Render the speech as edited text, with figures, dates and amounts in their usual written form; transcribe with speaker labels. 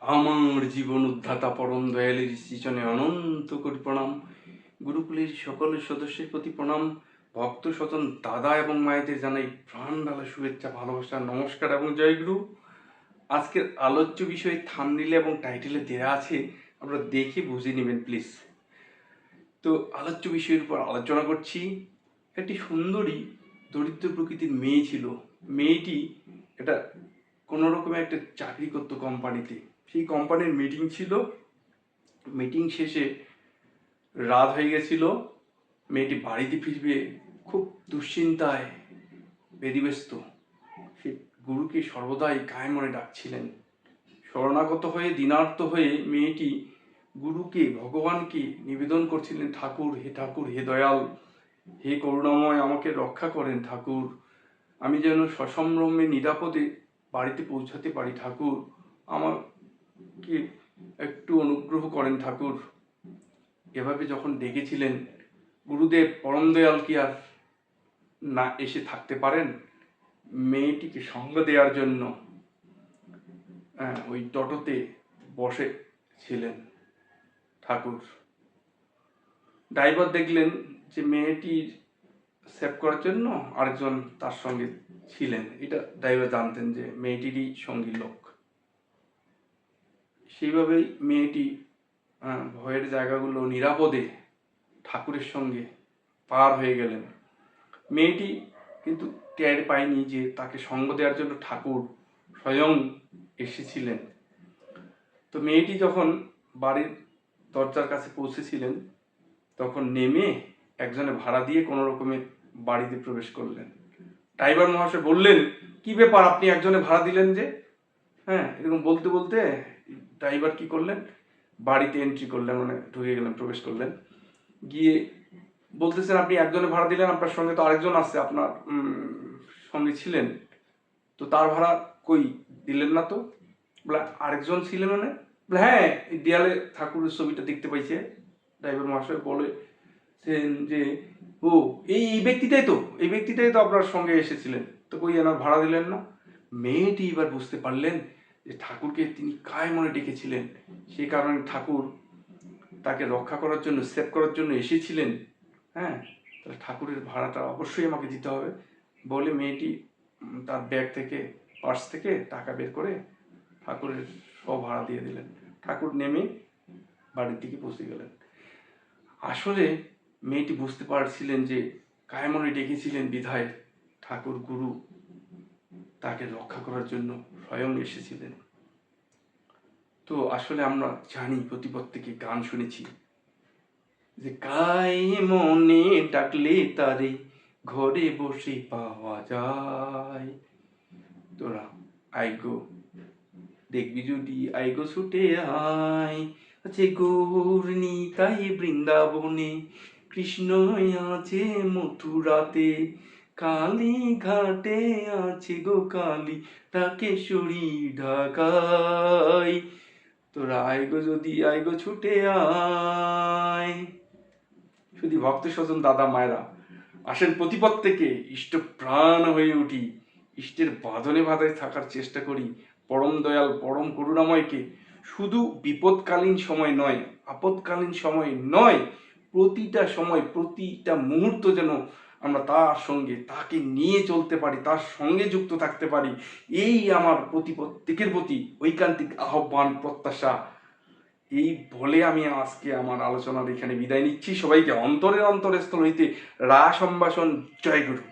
Speaker 1: আমার জীবন উদ্ধাতা পরম দয়ালের শ্রীচরণে অনন্ত কোটি প্রণাম। গুরুকুলের সকলের সদস্যের প্রতি প্রণাম। ভক্ত স্বজন দাদা এবং মায়েদের জানাই প্রাণ ঢালা শুভেচ্ছা, ভালোবাসা, নমস্কার এবং জয়গুরু। আজকের আলোচ্য বিষয় থাম্বনেইলে এবং টাইটেলে দেওয়া আছে, আপনারা দেখে বুঝে নেবেন প্লিজ। তো আলোচ্য বিষয়ের উপর আলোচনা করছি। একটি সুন্দরী দরিদ্র প্রকৃতির মেয়ে ছিল। মেয়েটি এটা কোনো রকমের একটা চাকরি করতো কোম্পানিতে। সেই কোম্পানির মিটিং ছিল। মিটিং শেষে রাত হয়ে গেছিল। মেয়েটি বাড়িতে ফিরবে, খুব দুশ্চিন্তায় বেদিব্যস্ত। সে গুরুকে সর্বদাই কায় মনে ডাকছিলেন। শরণাগত হয়ে দিনার্ত হয়ে মেয়েটি গুরুকে, ভগবানকে নিবেদন করছিলেন, ঠাকুর, হে দয়াল, হে করুণাময়, আমাকে রক্ষা করেন ঠাকুর। আমি যেন সসম্ভ্রমে নিরাপদে বাড়িতে পৌঁছাতে পারি ঠাকুর। আমাকে একটু অনুগ্রহ করেন ঠাকুর। এভাবে যখন ডেকেছিলেন, গুরুদেব পরম দয়াল কি আর না এসে থাকতে পারেন? মেয়েটিকে সঙ্গ দেওয়ার জন্য ওই টোটোতে বসে ছিলেন ঠাকুর। ড্রাইভার দেখলেন যে মেয়েটির সেভ করার জন্য আরেকজন তার সঙ্গে ছিলেন। এটা ড্রাইভার জানতেন যে মেয়েটিরই সঙ্গী লোক। সেইভাবেই মেয়েটি ভয়ের জায়গাগুলো নিরাপদে ঠাকুরের সঙ্গে পার হয়ে গেলেন। মেয়েটি কিন্তু টের পায়নি যে তাকে সঙ্গ দেওয়ার জন্য ঠাকুর স্বয়ং এসেছিলেন। তো মেয়েটি যখন বাড়ির দরজার কাছে পৌঁছেছিলেন, তখন নেমে একজনে ভাড়া দিয়ে কোনো রকমে বাড়িতে প্রবেশ করলেন। ড্রাইভার মহাশয় বললেন, কি ব্যাপার, আপনি একজনে ভাড়া দিলেন যে? এরকম বলতে বলতে ড্রাইভার কি করলেন, বাড়িতে এন্ট্রি করলেন, মানে ঢুকে গেলেন, প্রবেশ করলেন। গিয়ে বলতেছেন, আপনি একজনে ভাড়া দিলেন, আপনার সঙ্গে তো আরেকজন আছে, আপনার সঙ্গে ছিলেন, তো তার ভাড়া কই, দিলেন না তো? বলে আরেকজন ছিলেন মানে? বলে হ্যাঁ, এই দেয়ালে ঠাকুরের ছবিটা দেখতে পাইছে। ড্রাইভার মহাশয় বলেছেন যে ও এই ব্যক্তিটাই তো আপনার সঙ্গে এসেছিলেন, তো কই এনার ভাড়া দিলেন না? মেয়েটি এবার বুঝতে পারলেন যে ঠাকুরকে তিনি কায় মনে ডেকেছিলেন, সেই কারণে ঠাকুর তাকে রক্ষা করার জন্য, সেভ করার জন্য এসেছিলেন। তাহলে ঠাকুরের ভাড়াটা অবশ্যই আমাকে দিতে হবে বলে মেয়েটি তার ব্যাগ থেকে, পার্স থেকে টাকা বের করে ঠাকুরের সব ভাড়া দিয়ে দিলেন। ঠাকুর নেমে বাড়ির দিকে পৌঁছে গেলেন। আসলে মেয়েটি বুঝতে পারছিলেন যে কায় মনে ডেকেছিলেন বিধায় ঠাকুর, গুরু তাকে রক্ষা করার জন্য স্বয়ং এসেছিলেন। তো আসলে আমরা জানি, প্রতি প্রত্যেকে গান শুনেছি যে কায় মনে ডাকলে তারে ঘরে বসে পাওয়া যায়। তোরা আইগো দেখবি যদি, আইগো ছুটে আয়, আছে গৌর নিতাই বৃন্দাবনে, কৃষ্ণ আছে মথুরাতে, কালী ঘাটে আছে গো কালী, ঢাকেশ্বরী ঢাকায়। তোরা আইগো যদি, আইগো ছুটে আয়। শুধু ভক্ত স্বজন দাদা মায়েরা আসেন, প্রতিপদ থেকে ইষ্ট প্রাণ হয়ে উঠি, ইষ্টের বাঁধনে বাঁধায় থাকার চেষ্টা করি। পরম দয়াল, পরম করুণাময়কে শুধু বিপদকালীন সময় নয়, আপদকালীন সময় নয়, প্রতিটা সময়, প্রতিটা মুহূর্ত যেন আমরা তার সঙ্গে, তাকে নিয়ে চলতে পারি, তার সঙ্গে যুক্ত থাকতে পারি। এই আমার প্রত্যেকের প্রতি ঐকান্তিক আহ্বান, প্রত্যাশা। এই বলে আমি আজকে আমার আলোচনার এখানে বিদায় নিচ্ছি। সবাইকে অন্তরের অন্তরস্থল হইতে রা সম্ভাষণ, জয় গুরু।